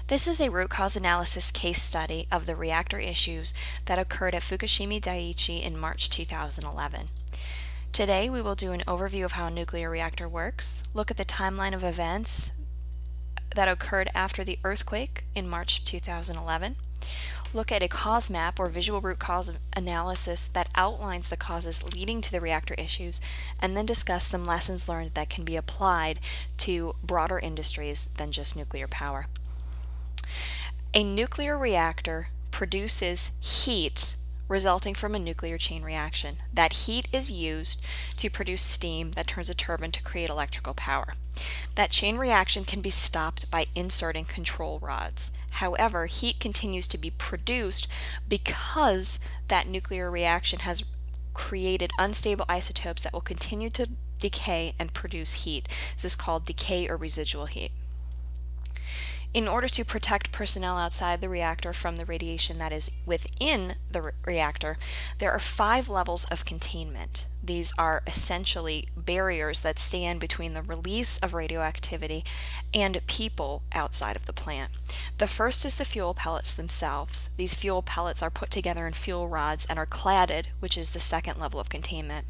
This is a root cause analysis case study of the reactor issues that occurred at Fukushima Daiichi in March 2011. Today we will do an overview of how a nuclear reactor works, look at the timeline of events that occurred after the earthquake in March 2011, look at a cause map or visual root cause analysis that outlines the causes leading to the reactor issues, and then discuss some lessons learned that can be applied to broader industries than just nuclear power. A nuclear reactor produces heat resulting from a nuclear chain reaction. That heat is used to produce steam that turns a turbine to create electrical power. That chain reaction can be stopped by inserting control rods. However, heat continues to be produced because that nuclear reaction has created unstable isotopes that will continue to decay and produce heat. This is called decay or residual heat. In order to protect personnel outside the reactor from the radiation that is within the reactor, there are 5 levels of containment. These are essentially barriers that stand between the release of radioactivity and people outside of the plant. The first is the fuel pellets themselves. These fuel pellets are put together in fuel rods and are cladded, which is the second level of containment.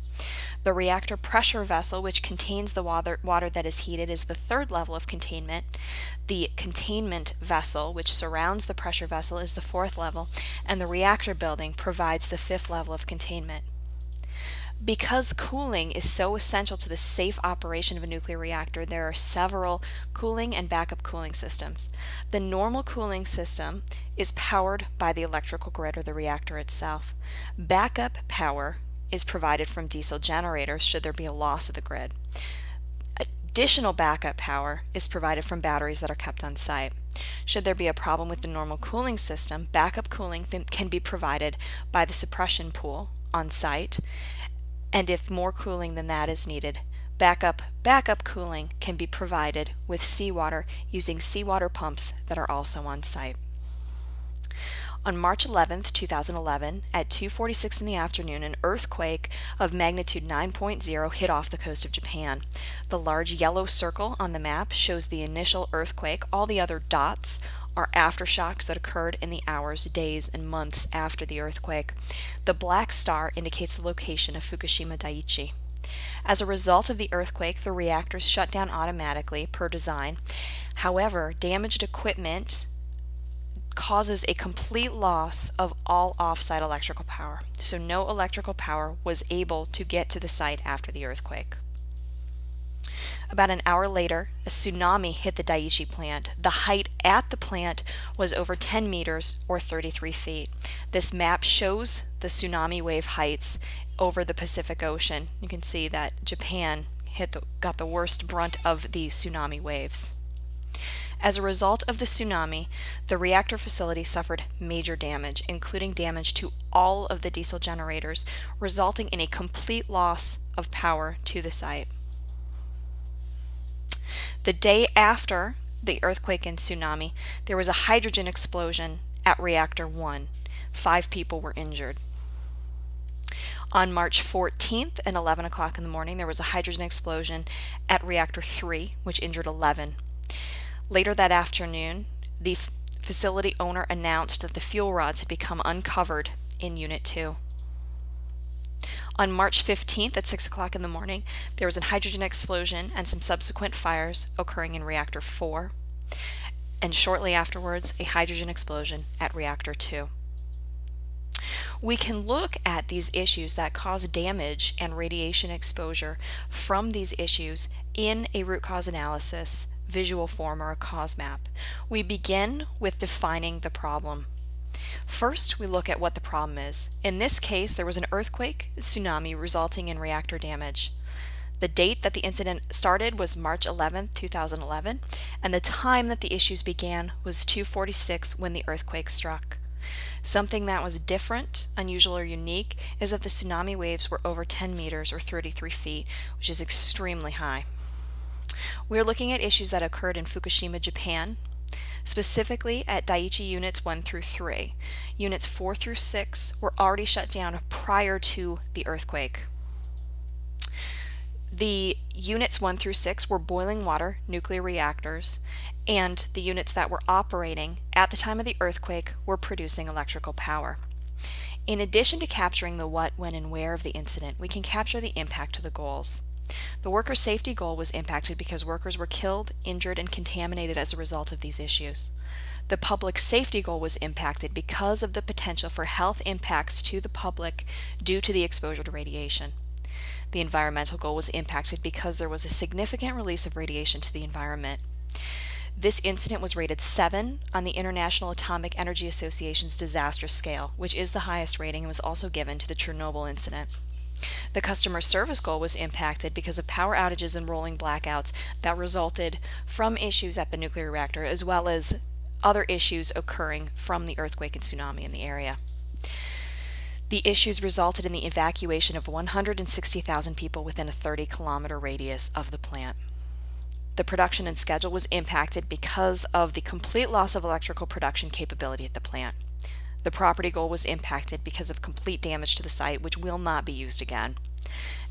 The reactor pressure vessel, which contains the water that is heated, is the third level of containment. The containment vessel, which surrounds the pressure vessel, is the fourth level, and the reactor building provides the fifth level of containment. Because cooling is so essential to the safe operation of a nuclear reactor, there are several cooling and backup cooling systems. The normal cooling system is powered by the electrical grid or the reactor itself. Backup power is provided from diesel generators should there be a loss of the grid. Additional backup power is provided from batteries that are kept on site. Should there be a problem with the normal cooling system, backup cooling can be provided by the suppression pool on site, and if more cooling than that is needed, backup cooling can be provided with seawater using seawater pumps that are also on site. On March 11, 2011, at 2:46 in the afternoon, an earthquake of magnitude 9.0 hit off the coast of Japan. The large yellow circle on the map shows the initial earthquake. All the other dots are aftershocks that occurred in the hours, days, and months after the earthquake. The black star indicates the location of Fukushima Daiichi. As a result of the earthquake, the reactors shut down automatically per design. However, damaged equipment causes a complete loss of all off-site electrical power. So no electrical power was able to get to the site after the earthquake. About an hour later, a tsunami hit the Daiichi plant. The height at the plant was over 10 meters or 33 feet. This map shows the tsunami wave heights over the Pacific Ocean. You can see that Japan got the worst brunt of the tsunami waves. As a result of the tsunami, the reactor facility suffered major damage, including damage to all of the diesel generators, resulting in a complete loss of power to the site. The day after the earthquake and tsunami, there was a hydrogen explosion at Reactor 1. 5 people were injured. On March 14th at 11 o'clock in the morning, there was a hydrogen explosion at Reactor 3, which injured 11. Later that afternoon, the facility owner announced that the fuel rods had become uncovered in Unit 2. On March 15th at 6 o'clock in the morning, there was a hydrogen explosion and some subsequent fires occurring in Reactor 4, and shortly afterwards, a hydrogen explosion at Reactor 2. We can look at these issues that cause damage and radiation exposure from these issues in a root cause analysis visual form or a cause map. We begin with defining the problem. First, we look at what the problem is. In this case, there was an earthquake, tsunami, resulting in reactor damage. The date that the incident started was March 11, 2011, and the time that the issues began was 2:46 when the earthquake struck. Something that was different, unusual, or unique is that the tsunami waves were over 10 meters or 33 feet, which is extremely high. We're looking at issues that occurred in Fukushima, Japan, specifically at Daiichi Units 1 through 3. Units 4 through 6 were already shut down prior to the earthquake. The Units 1 through 6 were boiling water nuclear reactors, and the units that were operating at the time of the earthquake were producing electrical power. In addition to capturing the what, when, and where of the incident, we can capture the impact to the goals. The worker safety goal was impacted because workers were killed, injured, and contaminated as a result of these issues. The public safety goal was impacted because of the potential for health impacts to the public due to the exposure to radiation. The environmental goal was impacted because there was a significant release of radiation to the environment. This incident was rated 7 on the International Atomic Energy Association's disaster scale, which is the highest rating and was also given to the Chernobyl incident. The customer service goal was impacted because of power outages and rolling blackouts that resulted from issues at the nuclear reactor, as well as other issues occurring from the earthquake and tsunami in the area. The issues resulted in the evacuation of 160,000 people within a 30-kilometer radius of the plant. The production and schedule was impacted because of the complete loss of electrical production capability at the plant. The property goal was impacted because of complete damage to the site, which will not be used again.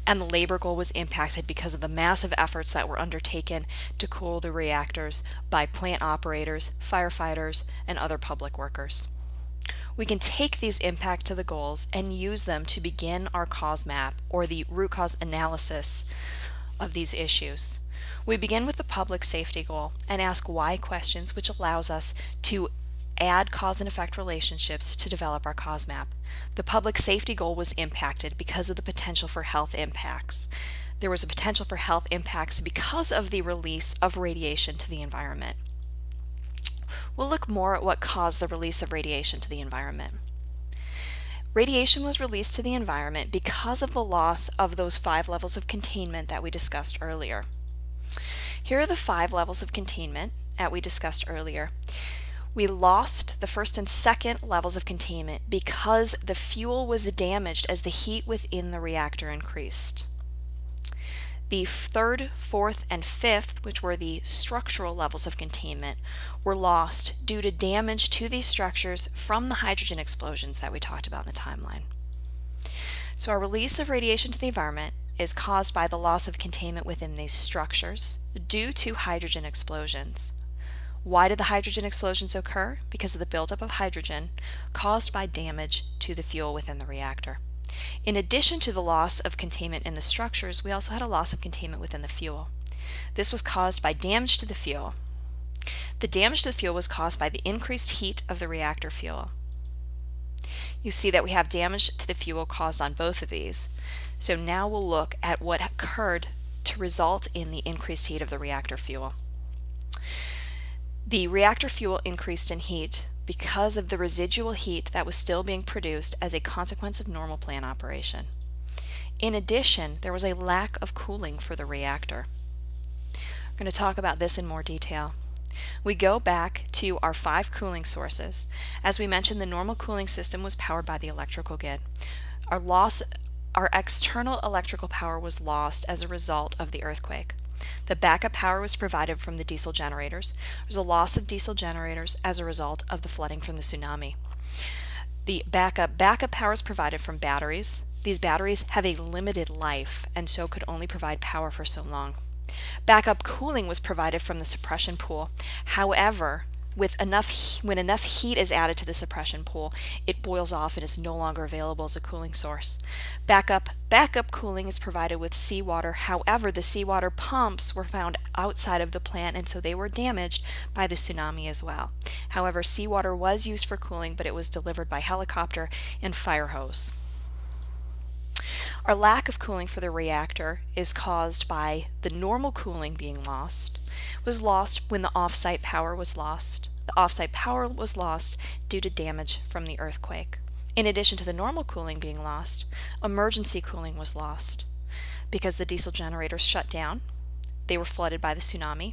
And the labor goal was impacted because of the massive efforts that were undertaken to cool the reactors by plant operators, firefighters, and other public workers. We can take these impact to the goals and use them to begin our cause map, or the root cause analysis of these issues. We begin with the public safety goal and ask why questions, which allows us to add cause and effect relationships to develop our cause map. The public safety goal was impacted because of the potential for health impacts. There was a potential for health impacts because of the release of radiation to the environment. We'll look more at what caused the release of radiation to the environment. Radiation was released to the environment because of the loss of those 5 levels of containment that we discussed earlier. Here are the 5 levels of containment that we discussed earlier. We lost the first and second levels of containment because the fuel was damaged as the heat within the reactor increased. The third, fourth, and fifth, which were the structural levels of containment, were lost due to damage to these structures from the hydrogen explosions that we talked about in the timeline. So our release of radiation to the environment is caused by the loss of containment within these structures due to hydrogen explosions. Why did the hydrogen explosions occur? Because of the buildup of hydrogen caused by damage to the fuel within the reactor. In addition to the loss of containment in the structures, we also had a loss of containment within the fuel. This was caused by damage to the fuel. The damage to the fuel was caused by the increased heat of the reactor fuel. You see that we have damage to the fuel caused on both of these. So now we'll look at what occurred to result in the increased heat of the reactor fuel. The reactor fuel increased in heat because of the residual heat that was still being produced as a consequence of normal plant operation. In addition, there was a lack of cooling for the reactor. We're going to talk about this in more detail. We go back to our 5 cooling sources. As we mentioned, the normal cooling system was powered by the electrical grid. Our external electrical power was lost as a result of the earthquake. The backup power was provided from the diesel generators. There was a loss of diesel generators as a result of the flooding from the tsunami. The backup power is provided from batteries. These batteries have a limited life and so could only provide power for so long. Backup cooling was provided from the suppression pool. However, when enough heat is added to the suppression pool, it boils off and is no longer available as a cooling source. Backup cooling is provided with seawater. However, the seawater pumps were found outside of the plant and so they were damaged by the tsunami as well. However, seawater was used for cooling, but it was delivered by helicopter and fire hose. Our lack of cooling for the reactor is caused by the normal cooling being lost. Was lost when the off-site power was lost. The off-site power was lost due to damage from the earthquake. In addition to the normal cooling being lost, emergency cooling was lost because the diesel generators shut down. They were flooded by the tsunami.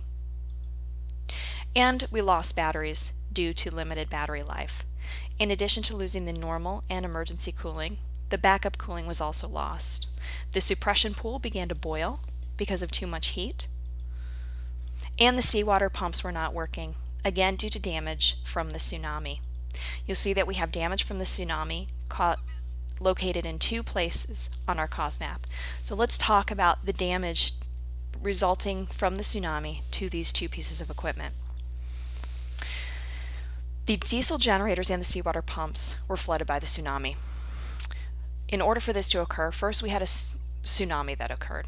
And we lost batteries due to limited battery life. In addition to losing the normal and emergency cooling, the backup cooling was also lost. The suppression pool began to boil because of too much heat. And the seawater pumps were not working, again due to damage from the tsunami. You'll see that we have damage from the tsunami located in 2 places on our cause map. So let's talk about the damage resulting from the tsunami to these 2 pieces of equipment. The diesel generators and the seawater pumps were flooded by the tsunami. In order for this to occur, first we had a tsunami that occurred.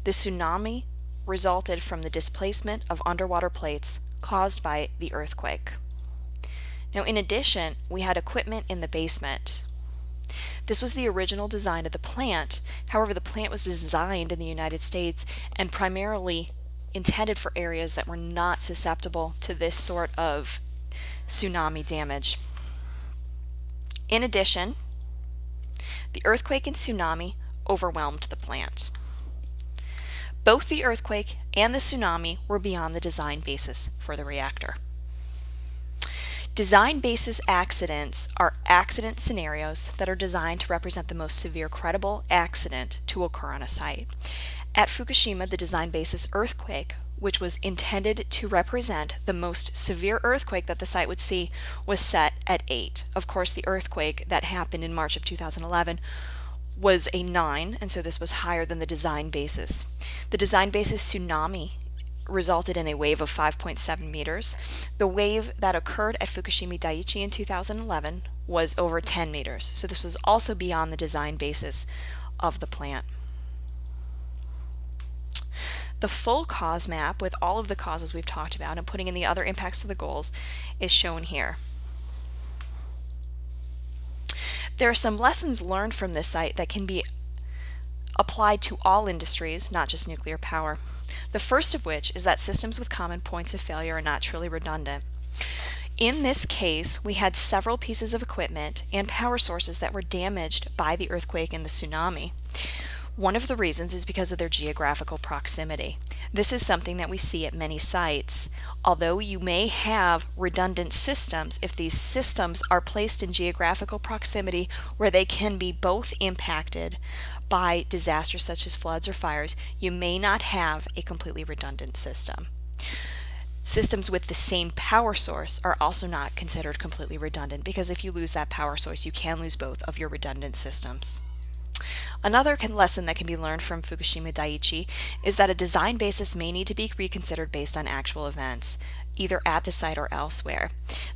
The tsunami resulted from the displacement of underwater plates caused by the earthquake. Now, in addition, we had equipment in the basement. This was the original design of the plant. However, the plant was designed in the United States and primarily intended for areas that were not susceptible to this sort of tsunami damage. In addition, the earthquake and tsunami overwhelmed the plant. Both the earthquake and the tsunami were beyond the design basis for the reactor. Design basis accidents are accident scenarios that are designed to represent the most severe credible accident to occur on a site. At Fukushima, the design basis earthquake, which was intended to represent the most severe earthquake that the site would see, was set at 8. Of course, the earthquake that happened in March of 2011 was a 9, and so this was higher than the design basis. The design basis tsunami resulted in a wave of 5.7 meters. The wave that occurred at Fukushima Daiichi in 2011 was over 10 meters, so this was also beyond the design basis of the plant. The full cause map with all of the causes we've talked about and putting in the other impacts to the goals is shown here. There are some lessons learned from this site that can be applied to all industries, not just nuclear power. The first of which is that systems with common points of failure are not truly redundant. In this case, we had several pieces of equipment and power sources that were damaged by the earthquake and the tsunami. One of the reasons is because of their geographical proximity. This is something that we see at many sites. Although you may have redundant systems, if these systems are placed in geographical proximity where they can be both impacted by disasters such as floods or fires, you may not have a completely redundant system. Systems with the same power source are also not considered completely redundant because if you lose that power source, you can lose both of your redundant systems. Another lesson that can be learned from Fukushima Daiichi is that a design basis may need to be reconsidered based on actual events, either at the site or elsewhere.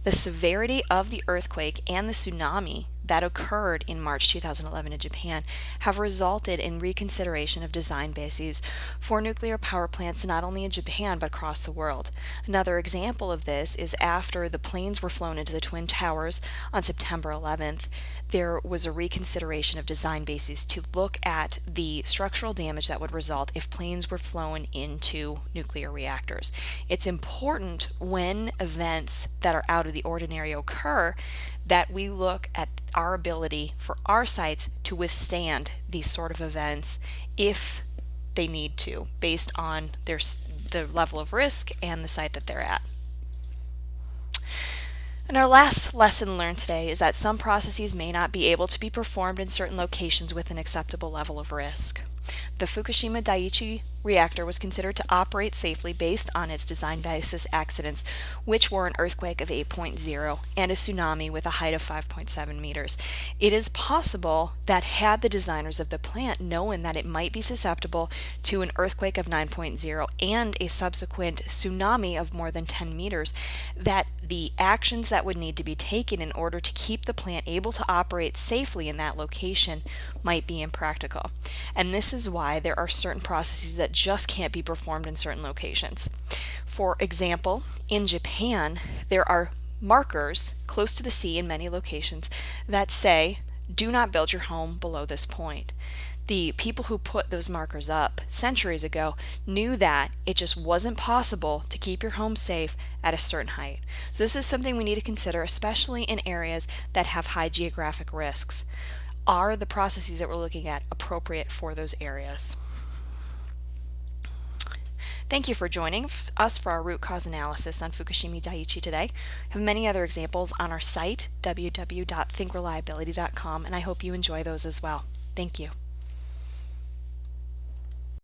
The severity of the earthquake and the tsunami that occurred in March 2011 in Japan have resulted in reconsideration of design bases for nuclear power plants not only in Japan but across the world. Another example of this is after the planes were flown into the Twin Towers on September 11th, there was a reconsideration of design bases to look at the structural damage that would result if planes were flown into nuclear reactors. It's important when events that are out of the ordinary occur that we look at our ability for our sites to withstand these sort of events if they need to, based on the level of risk and the site that they're at. And our last lesson learned today is that some processes may not be able to be performed in certain locations with an acceptable level of risk. The Fukushima Daiichi reactor was considered to operate safely based on its design basis accidents, which were an earthquake of 8.0 and a tsunami with a height of 5.7 meters. It is possible that had the designers of the plant known that it might be susceptible to an earthquake of 9.0 and a subsequent tsunami of more than 10 meters, that the actions that would need to be taken in order to keep the plant able to operate safely in that location might be impractical. And this is why there are certain processes that just can't be performed in certain locations. For example, in Japan, there are markers close to the sea in many locations that say, do not build your home below this point. The people who put those markers up centuries ago knew that it just wasn't possible to keep your home safe at a certain height. So this is something we need to consider, especially in areas that have high geographic risks. Are the processes that we're looking at appropriate for those areas? Thank you for joining us for our root cause analysis on Fukushima Daiichi today. We have many other examples on our site, www.thinkreliability.com, and I hope you enjoy those as well. Thank you.